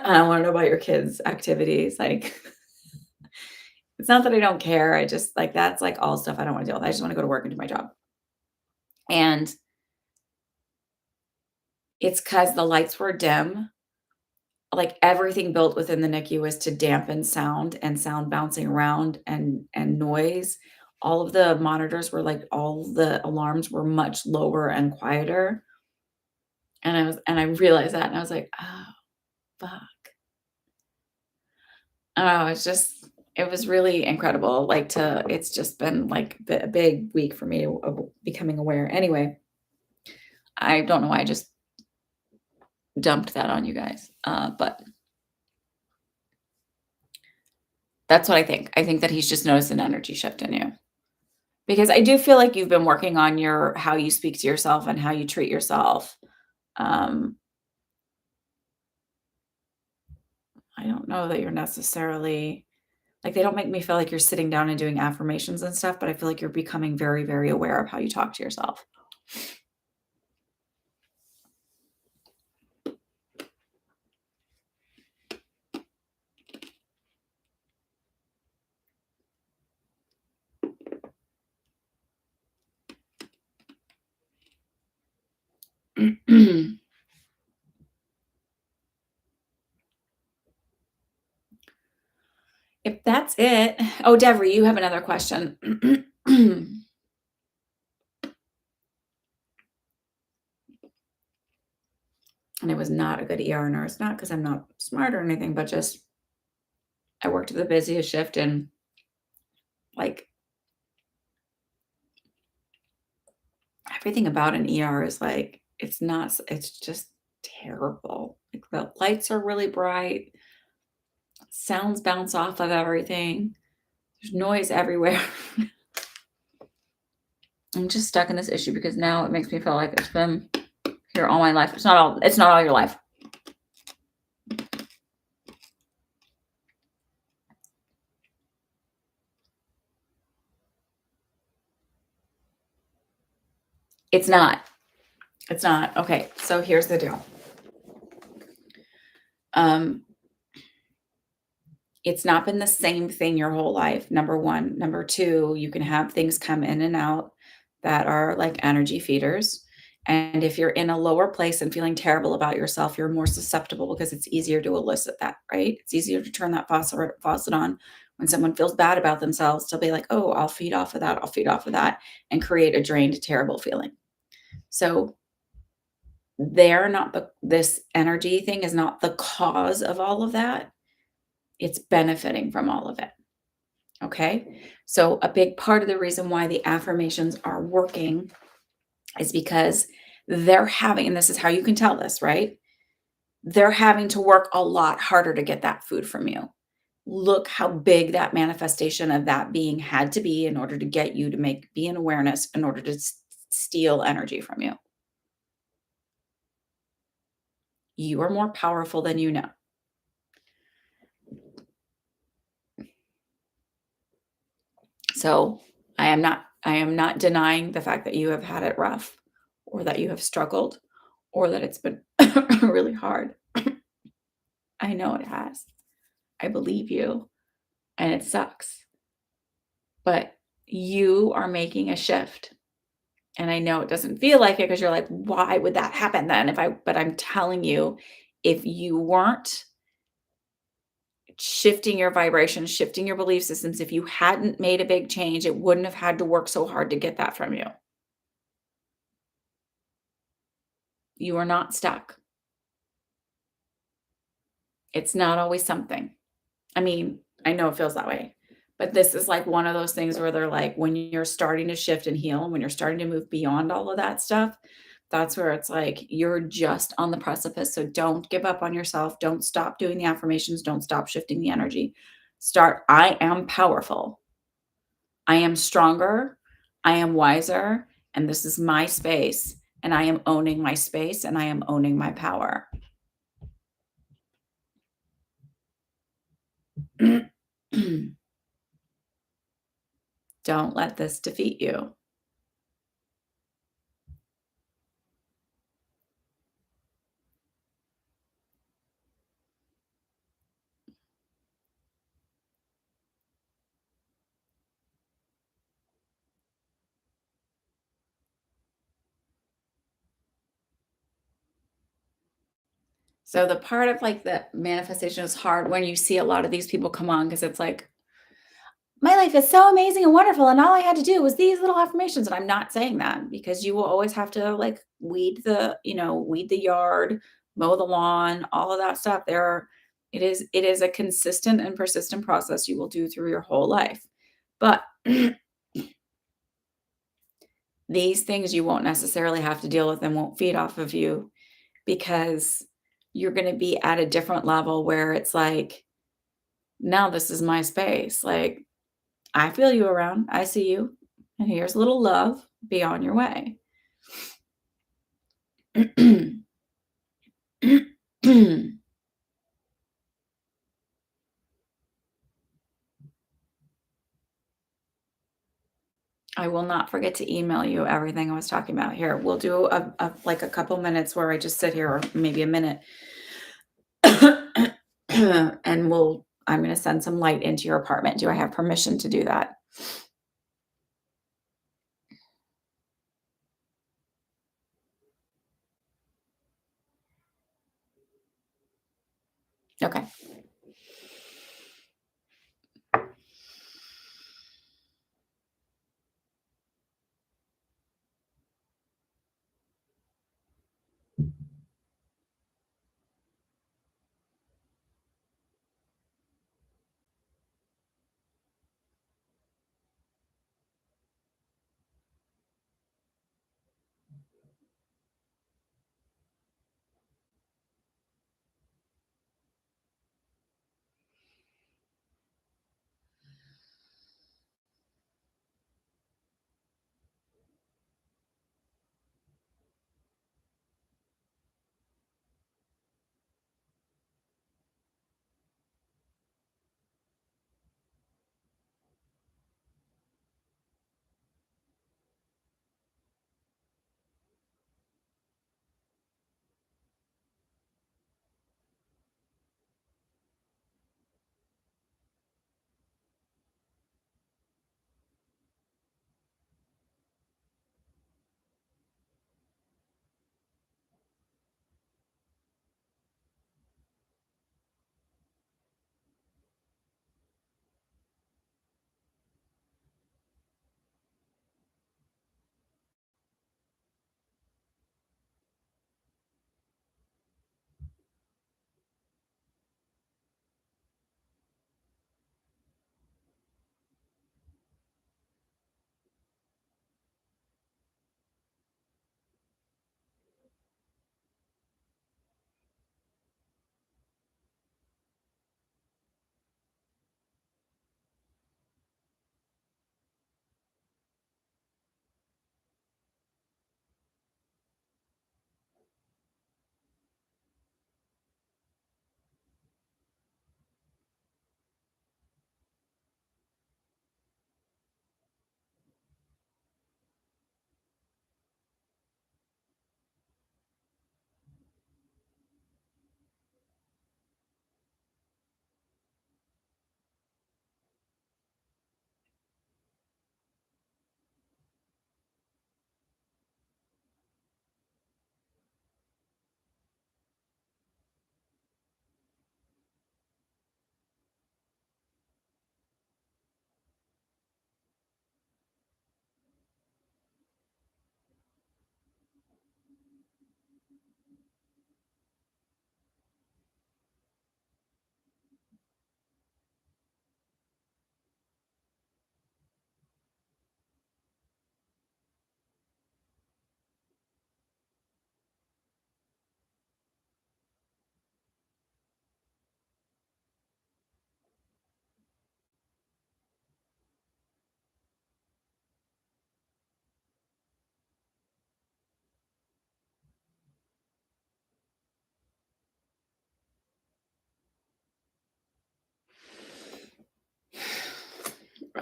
I don't wanna know about your kids' activities, like, it's not that I don't care, I just like, that's, like, all stuff I don't wanna deal with. I just wanna go to work and do my job. And it's because the lights were dim, like, everything built within the NICU was to dampen sound and sound bouncing around and noise. All of the monitors were like all the alarms were much lower and quieter, and I realized that, and I was like, "Oh, fuck." Oh, it was really incredible, like, to it's just been, like, a big week for me of becoming aware. Anyway, I don't know why I just dumped that on you guys, but that's what I think. I think that he's just noticed an energy shift in you. Because I do feel like you've been working on your how you speak to yourself and how you treat yourself. Um, I don't know that you're necessarily like, they don't make me feel like you're sitting down and doing affirmations and stuff, but I feel like you're becoming very, very aware of how you talk to yourself. If that's it oh, Deborah, you have another question. And it was not a good ER nurse, not because 'cause I'm not smart or anything, but just I worked the busiest shift and, like, everything about an ER is, like, it's just terrible. Like, the lights are really bright, sounds bounce off of everything, there's noise everywhere. I'm just stuck in this issue because now it makes me feel like it's been here all my life. It's not all your life. It's not. It's not. Okay, so here's the deal. Um, it's not been the same thing your whole life, number 1. Number 2, you can have things come in and out that are like energy feeders, and if you're in a lower place and feeling terrible about yourself, you're more susceptible because it's easier to elicit that, right? It's easier to turn that faucet on when someone feels bad about themselves to be like, "Oh, I'll feed off of that, I'll feed off of that," and create a drained, terrible feeling. So, they're not the this energy thing is not the cause of all of that, it's benefiting from all of it. Okay. So, a big part of the reason why the affirmations are working is because they're having, and this is how you can tell this, right? They're having to work a lot harder to get that food from you. Look how big that manifestation of that being had to be in order to get you to be an awareness in order to steal energy from you. You are more powerful than you know. So, I am not denying the fact that you have had it rough or that you have struggled or that it's been really hard. I know it has. I believe you, and it sucks. But you are making a shift. And I know it doesn't feel like it because you're like, why would that happen then? But I'm telling you, if you weren't shifting your vibration, shifting your belief systems, if you hadn't made a big change, it wouldn't have had to work so hard to get that from you. You are not stuck. It's not always something. I mean, I know it feels that way, but this is like one of those things where they're like, when you're starting to shift and heal, and when you're starting to move beyond all of that stuff, that's where it's like you're just on the precipice. So don't give up on yourself. Don't stop doing the affirmations. Don't stop shifting the energy. Start, I am powerful. I am stronger. I am wiser. And this is my space. And I am owning my space and I am owning my power. Don't let this defeat you. So the part of like the manifestation is hard when you see a lot of these people come on because it's like, my life is so amazing and wonderful, and all I had to do was these little affirmations. And I'm not saying that because you will always have to like weed the yard, mow the lawn, all of that stuff. It is a consistent and persistent process you will do through your whole life. But these things you won't necessarily have to deal with and won't feed off of you because you're going to be at a different level where it's like, now this is my space. Like, I feel you around. I see you. And here's a little love. Be on your way. I will not forget to email you everything I was talking about here. We'll do like a couple minutes where I just sit here, or maybe a minute, and I'm going to send some light into your apartment. Do I have permission to do that? Okay.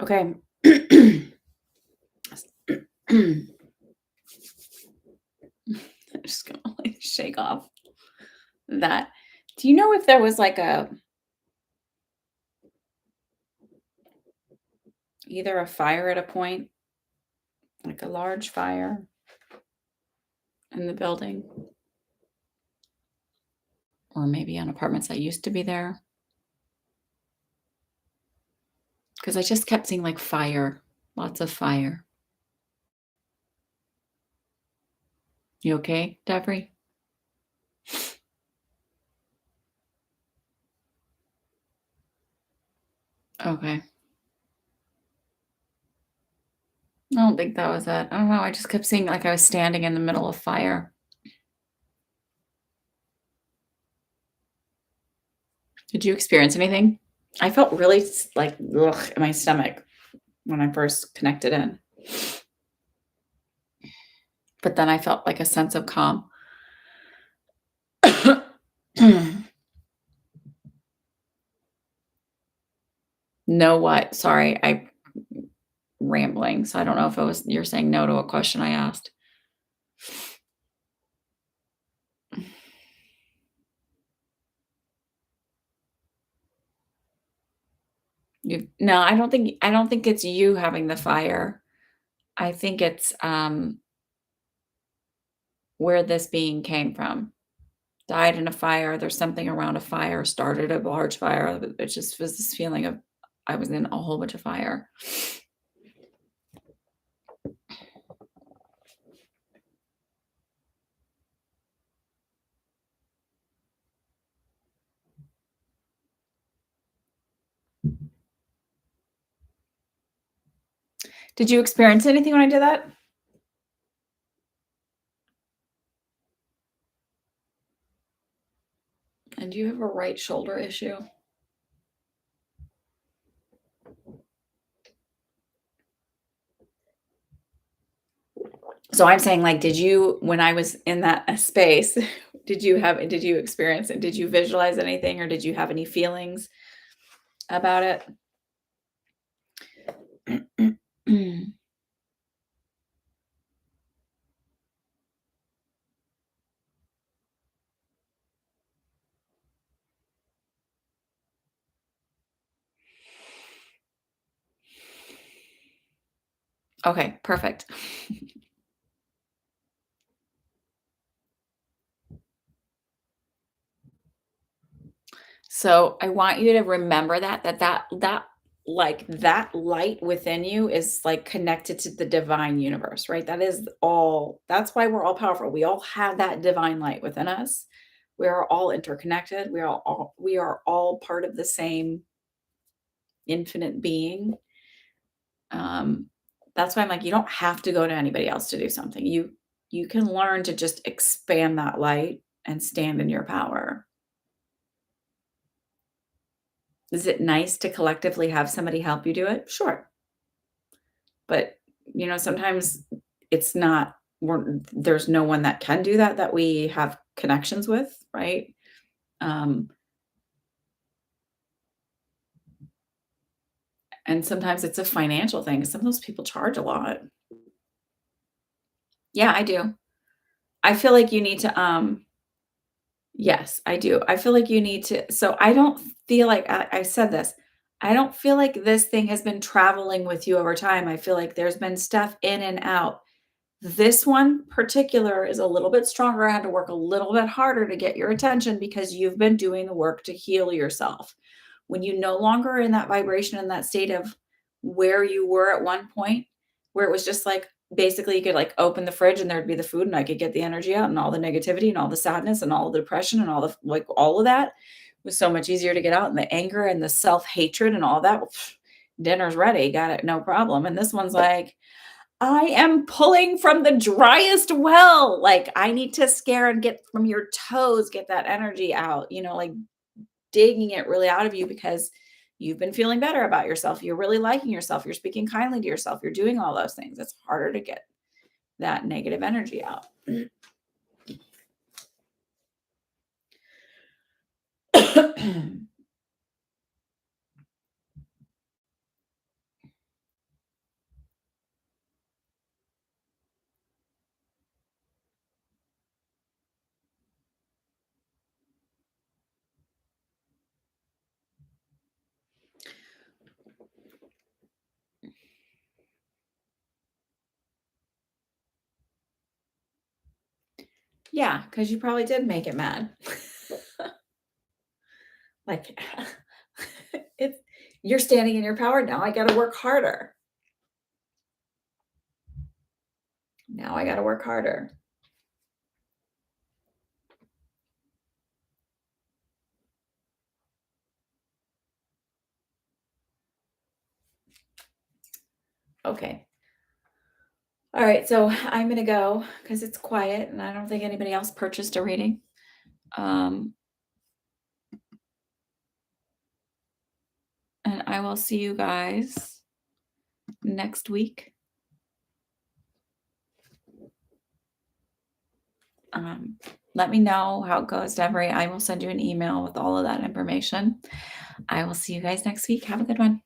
Okay. I'm just gonna like shake off that. Do you know if there was like either a fire at a point, like a large fire in the building, or maybe on apartments that used to be there. Because I just kept seeing, like, fire, lots of fire. You okay, Devery? Okay. I don't think that was it. I don't know, I just kept seeing like I was standing in the middle of fire. Did you experience anything? I felt really like, ugh, in my stomach when I first connected in, but then I felt like a sense of calm. No what? Sorry, I rambling, so I don't know if it was you're saying no to a question I asked. You no, I don't think it's you having the fire. I think it's, where this being came from. Died in a fire, there's something around a fire, started a large fire, it just was this feeling of I was in a whole bunch of fire. Did you experience anything when I did that? And do you have a right shoulder issue? So I'm saying, like, did you when I was in that, space, did you experience it? Did you visualize anything or did you have any feelings about it? Okay, perfect. So I want you to remember like that light within you is like connected to the divine universe, right? That is all that's why we're all powerful. We all have that divine light within us. We are all interconnected. We are all part of the same infinite being. Um, that's why I'm like, you don't have to go to anybody else to do something. You can learn to just expand that light and stand in your power. Is it nice to collectively have somebody help you do it? Sure. But, sometimes it's not there's no one that can do that we have connections with, right? Um, and sometimes it's a financial thing. Some of those people charge a lot. Yeah, I do. I feel like you need to, yes, I do. I feel like you need to so I don't feel like I said this. I don't feel like this thing has been traveling with you over time. I feel like there's been stuff in and out. This one particular is a little bit stronger. I had to work a little bit harder to get your attention because you've been doing the work to heal yourself. When you no longer are in that vibration, in that state of where you were at one point, where it was just like basically you could like open the fridge and there'd be the food and I could get the energy out and all the negativity and all the sadness and all the depression and all the like all of that was so much easier to get out and the anger and the self-hatred and all that. Dinner's ready, got it, no problem. And this one's like, I am pulling from the driest well. Like, I need to scare and get from your toes, get that energy out, like digging it really out of you because you've been feeling better about yourself. You're really liking yourself. You're speaking kindly to yourself. You're doing all those things. It's harder to get that negative energy out. Yeah, because you probably did make it mad. Like, it's you're standing in your power now. I got to work harder. Now I got to work harder. Okay. All right. So I'm going to go because it's quiet and I don't think anybody else purchased a reading. Um, and I will see you guys next week. Um, Let me know how it goes, Devery. I will send you an email with all of that information. I will see you guys next week. Have a good one.